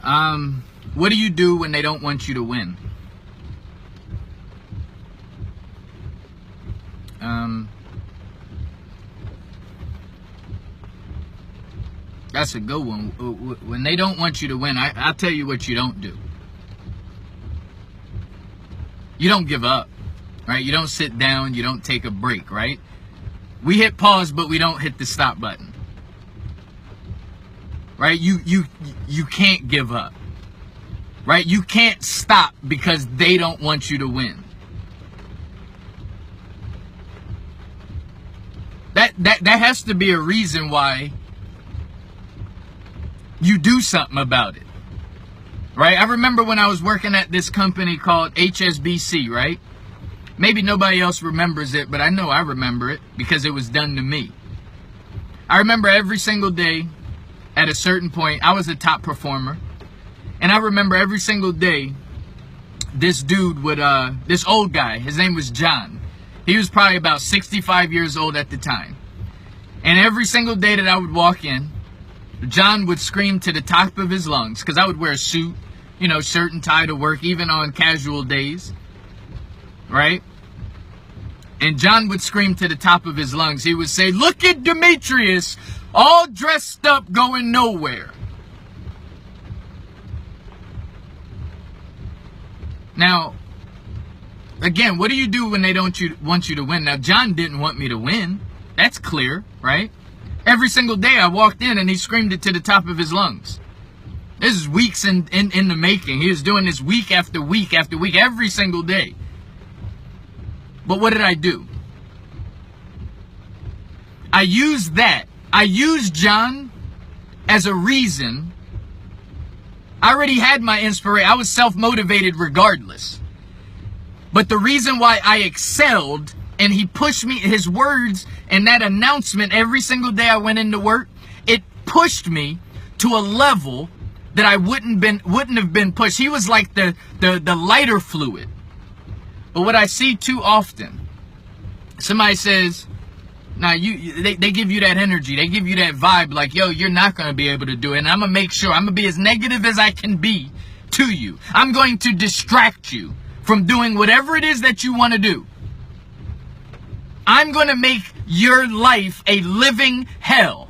What do you do when they don't want you to win? That's a good one. When they don't want you to win, I'll tell you what you don't do. You don't give up, right? You don't sit down. You don't take a break, right? We hit pause, but we don't hit the stop button, right? You can't give up, right? You can't stop because they don't want you to win. That has to be a reason why you do something about it, right? I remember when I was working at this company called HSBC, right? Maybe nobody else remembers it, but I know I remember it because it was done to me. I remember every single day at a certain point, I was a top performer. And I remember every single day, this dude would, this old guy, his name was John. He was probably about 65 years old at the time. And every single day that I would walk in, John would scream to the top of his lungs, because I would wear a suit, shirt and tie to work, even on casual days, right? And John would scream to the top of his lungs. He would say, "Look at Demetrius, all dressed up, going nowhere." Now, again, what do you do when they don't want you to win? Now, John didn't want me to win. That's clear, right? Every single day I walked in and he screamed it to the top of his lungs. This is weeks in the making. He was doing this week after week after week, every single day. But what did I do? I used that. I used John as a reason. I already had my inspiration. I was self-motivated regardless. But the reason why I excelled, and he pushed me, his words and that announcement every single day I went into work, it pushed me to a level that I wouldn't have been pushed. He was like the lighter fluid. But what I see too often, somebody says, "Nah, they give you that energy, they give you that vibe, like, yo, you're not gonna be able to do it. And I'm gonna make sure, I'm gonna be as negative as I can be to you. I'm going to distract you from doing whatever it is that you want to do. I'm going to make your life a living hell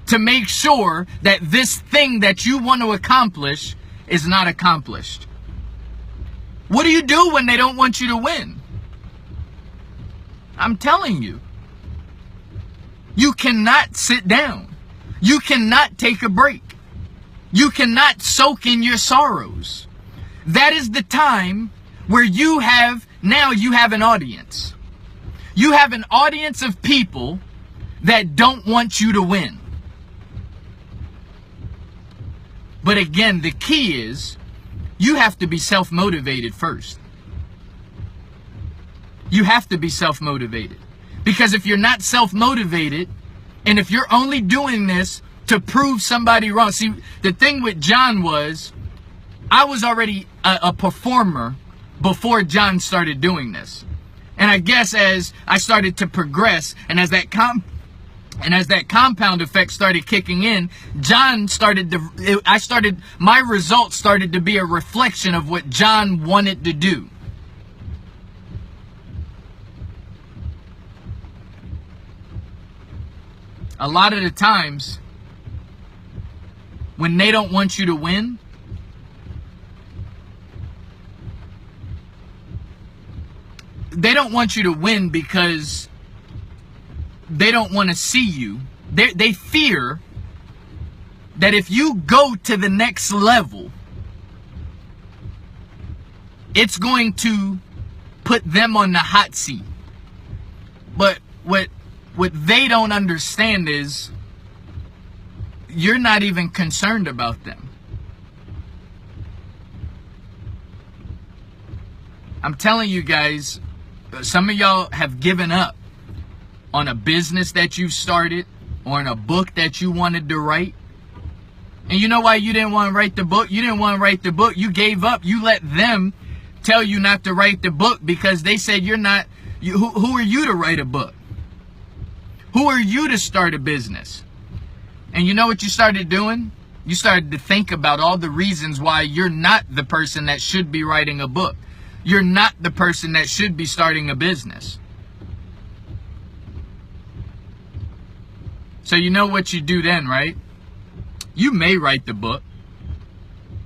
to make sure that this thing that you want to accomplish is not accomplished." What do you do when they don't want you to win? I'm telling you. You cannot sit down. You cannot take a break. You cannot soak in your sorrows. That is the time where you have an audience. You have an audience of people that don't want you to win. But again, the key is you have to be self-motivated first. You have to be self-motivated. Because if you're not self-motivated, and if you're only doing this to prove somebody wrong. See, the thing with John was, I was already a performer before John started doing this. And I guess as I started to progress, and as that compound effect started kicking in, my results started to be a reflection of what John wanted to do. A lot of the times, when they don't want you to win, they don't want you to win because they don't want to see you. They fear that if you go to the next level, it's going to put them on the hot seat. But what they don't understand is you're not even concerned about them. I'm telling you guys, some of y'all have given up on a business that you've started or in a book that you wanted to write. And you know why you didn't want to write the book? You didn't want to write the book. You gave up. You let them tell you not to write the book because they said you're not, who are you to write a book? Who are you to start a business? And you know what you started doing? You started to think about all the reasons why you're not the person that should be writing a book. You're not the person that should be starting a business. So you know what you do then, right? You may write the book.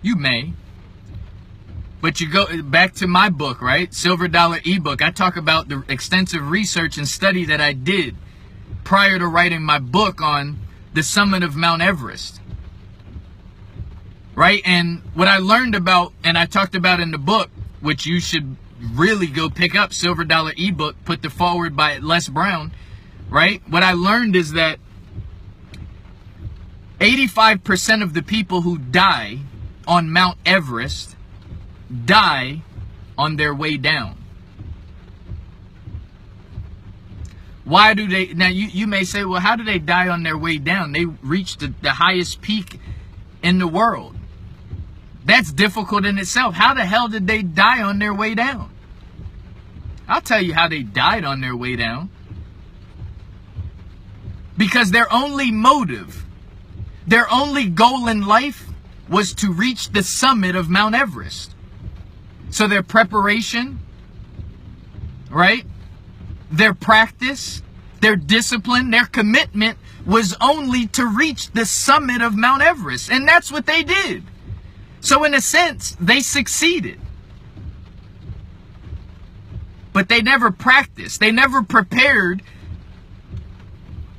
You may. But you go back to my book, right? Silver Dollar ebook. I talk about the extensive research and study that I did prior to writing my book on the summit of Mount Everest. Right? And what I learned about, and I talked about in the book, which you should really go pick up, Silver Dollar ebook, put the forward by Les Brown, right? What I learned is that 85% of the people who die on Mount Everest die on their way down. Why do they? Now you may say, well, how do they die on their way down? They reached the highest peak in the world. That's difficult in itself. How the hell did they die on their way down? I'll tell you how they died on their way down. Because their only motive, their only goal in life was to reach the summit of Mount Everest. So their preparation, right? Their practice, their discipline, their commitment was only to reach the summit of Mount Everest. And that's what they did. So in a sense, they succeeded. But they never practiced. They never prepared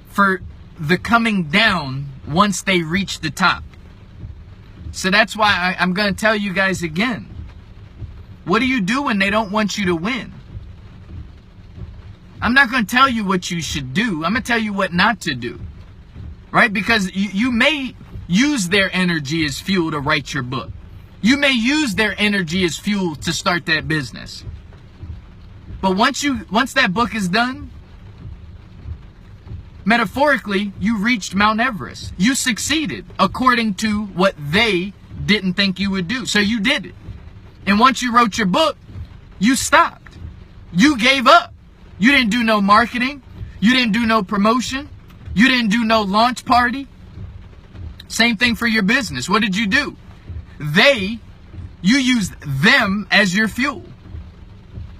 for the coming down once they reached the top. So that's why I'm going to tell you guys again. What do you do when they don't want you to win? I'm not going to tell you what you should do. I'm going to tell you what not to do. Right? Because you may use their energy as fuel to write your book. You may use their energy as fuel to start that business. But once that book is done, metaphorically, you reached Mount Everest. You succeeded according to what they didn't think you would do. So you did it. And once you wrote your book, you stopped. You gave up. You didn't do no marketing. You didn't do no promotion. You didn't do no launch party. Same thing for your business. What did you do? You used them as your fuel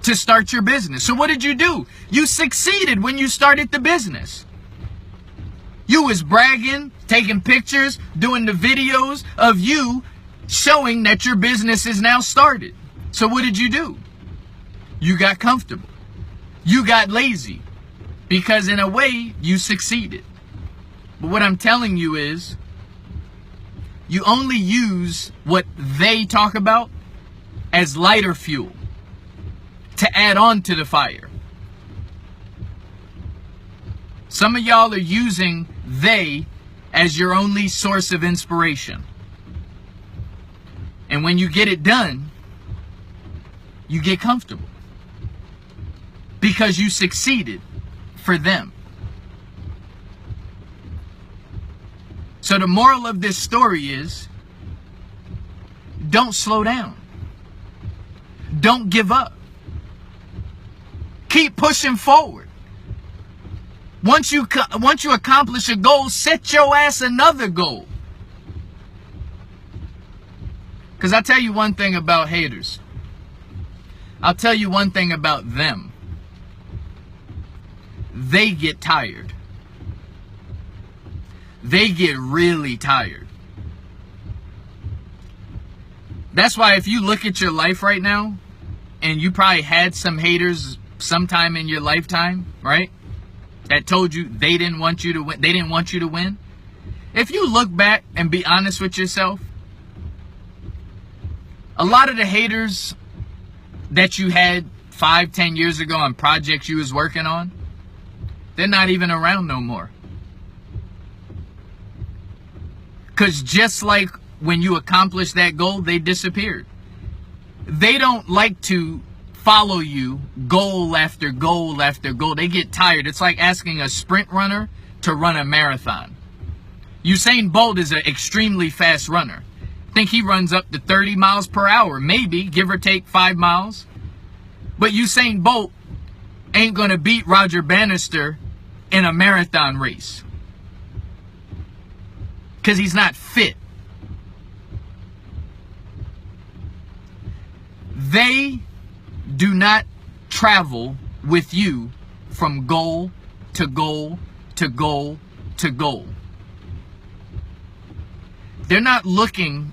to start your business. So what did you do? You succeeded when you started the business. You was bragging, taking pictures, doing the videos of you showing that your business is now started. So what did you do? You got comfortable. You got lazy. Because in a way, you succeeded. But what I'm telling you is, you only use what they talk about as lighter fuel to add on to the fire. Some of y'all are using they as your only source of inspiration. And when you get it done, you get comfortable. Because you succeeded for them. So the moral of this story is, don't slow down. Don't give up. Keep pushing forward. Once you accomplish a goal, set your ass another goal. Because I'll tell you one thing about haters. I'll tell you one thing about them. They get tired. They get really tired. That's why if you look at your life right now, and you probably had some haters sometime in your lifetime, right? That told you they didn't want you to win. They didn't want you to win. If you look back and be honest with yourself, a lot of the haters that you had 5-10 years ago on projects you was working on, they're not even around no more. Because just like when you accomplish that goal, they disappeared. They don't like to follow you goal after goal after goal. They get tired. It's like asking a sprint runner to run a marathon. Usain Bolt is an extremely fast runner. I think he runs up to 30 miles per hour, maybe, give or take 5 miles. But Usain Bolt ain't going to beat Roger Bannister in a marathon race. Because he's not fit. They do not travel with you from goal to goal to goal to goal. They're not looking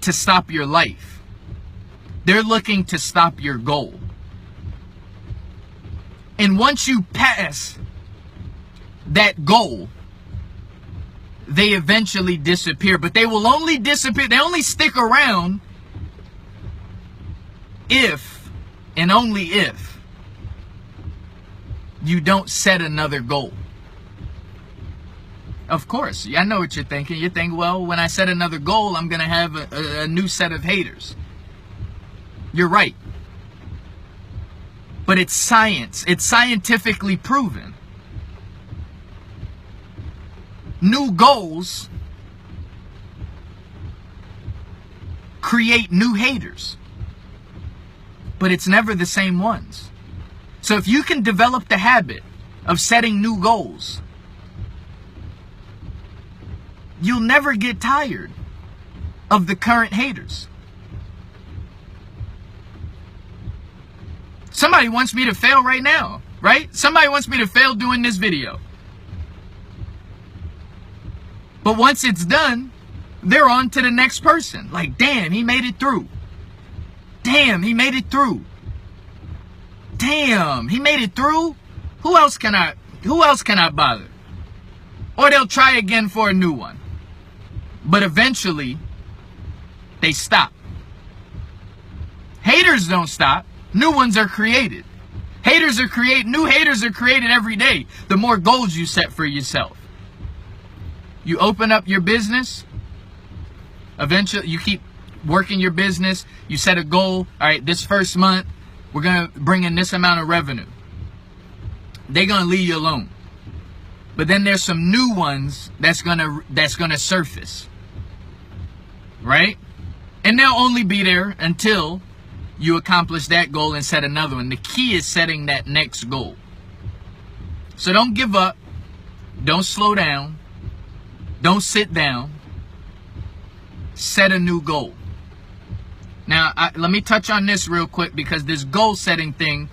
to stop your life. They're looking to stop your goal. And once you pass that goal, they eventually disappear. But they will only disappear, they only stick around if, and only if, you don't set another goal. Of course, I know what you're thinking. You're thinking, well, when I set another goal, I'm going to have a new set of haters. You're right. But it's science. It's scientifically proven. New goals create new haters. But it's never the same ones. So if you can develop the habit of setting new goals, you'll never get tired of the current haters. Somebody wants me to fail right now, right? Somebody wants me to fail doing this video. But once it's done, they're on to the next person. Like, damn, he made it through. Damn, he made it through. Damn, he made it through. Who else can I bother? Or they'll try again for a new one. But eventually, they stop. Haters don't stop. New ones are created. New haters are created every day. The more goals you set for yourself. You open up your business. Eventually, you keep working your business. You set a goal. All right, this first month, we're going to bring in this amount of revenue. They're going to leave you alone. But then there's some new ones that's gonna surface. Right? And they'll only be there until you accomplish that goal and set another one. The key is setting that next goal. So don't give up. Don't slow down. Don't sit down. Set a new goal. Now, let me touch on this real quick, because this goal setting thing,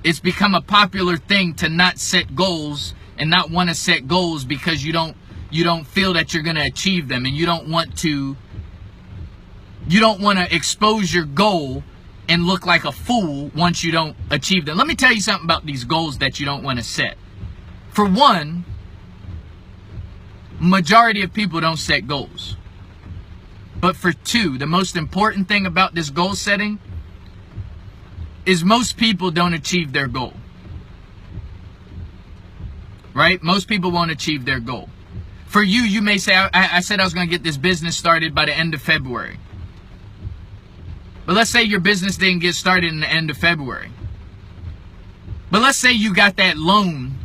it's become a popular thing to not set goals and not want to set goals because you don't feel that you're going to achieve them, and you don't want to expose your goal and look like a fool once you don't achieve them. Let me tell you something about these goals that you don't want to set. For one, majority of people don't set goals. But for two, the most important thing about this goal setting is most people don't achieve their goal. Right? Most people won't achieve their goal. For you, you may say, I said I was going to get this business started by the end of February. But let's say your business didn't get started in the end of February. But let's say you got that loan.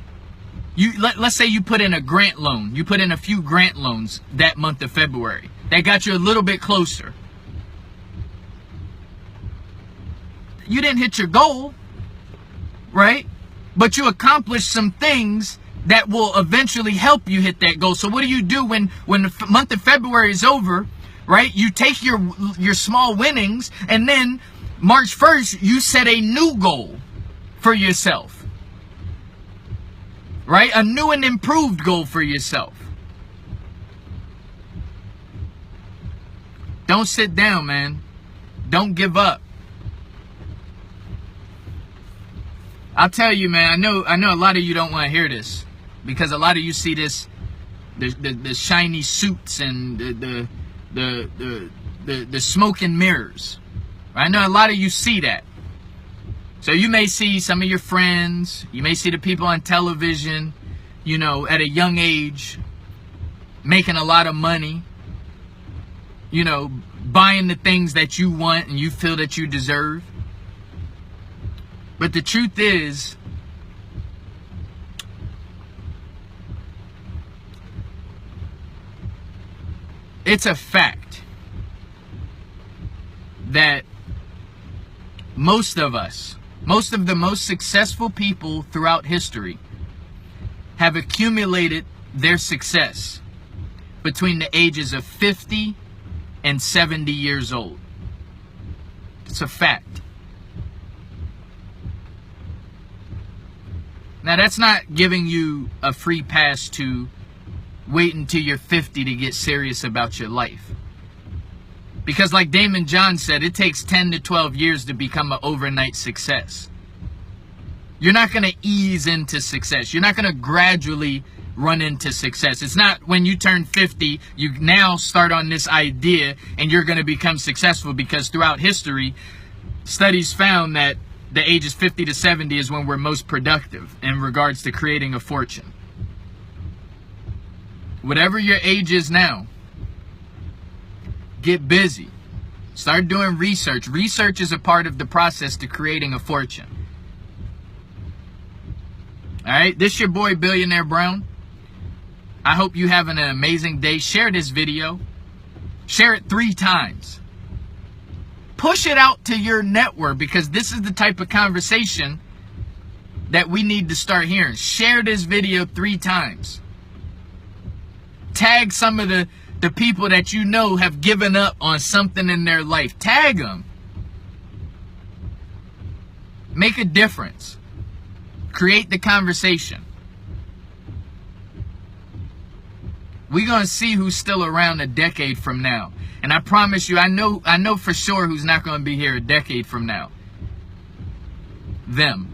Let's say you put in a grant loan. You put in a few grant loans that month of February. That got you a little bit closer. You didn't hit your goal, right? But you accomplished some things that will eventually help you hit that goal. So what do you do when the month of February is over, right? You take your small winnings, and then March 1st, you set a new goal for yourself, right? A new and improved goal for yourself. Don't sit down, man. Don't give up. I'll tell you, man, I know a lot of you don't want to hear this, because a lot of you see this, the shiny suits and the smoke and mirrors. I know a lot of you see that. So you may see some of your friends, you may see the people on television, you know, at a young age, making a lot of money, you know, buying the things that you want and you feel that you deserve. But the truth is, it's a fact that most of us, most of the most successful people throughout history have accumulated their success between the ages of 50 and 70 years old. It's a fact. Now, that's not giving you a free pass to wait until you're 50 to get serious about your life. Because like Damon John said, it takes 10 to 12 years to become an overnight success. You're not going to ease into success. You're not going to gradually run into success. It's not when you turn 50, you now start on this idea and you're going to become successful, because throughout history, studies found that the ages 50 to 70 is when we're most productive in regards to creating a fortune. Whatever your age is now, get busy. Start doing research. Research is a part of the process to creating a fortune. All right, this your boy Billionaire Brown. I hope you having an amazing day. Share this video. Share it 3 times. Push it out to your network, because this is the type of conversation that we need to start hearing. Share this video 3 times. Tag some of the people that you know have given up on something in their life. Tag them. Make a difference. Create the conversation. We're going to see who's still around a decade from now. And I promise you, I know for sure who's not going to be here a decade from now. Them.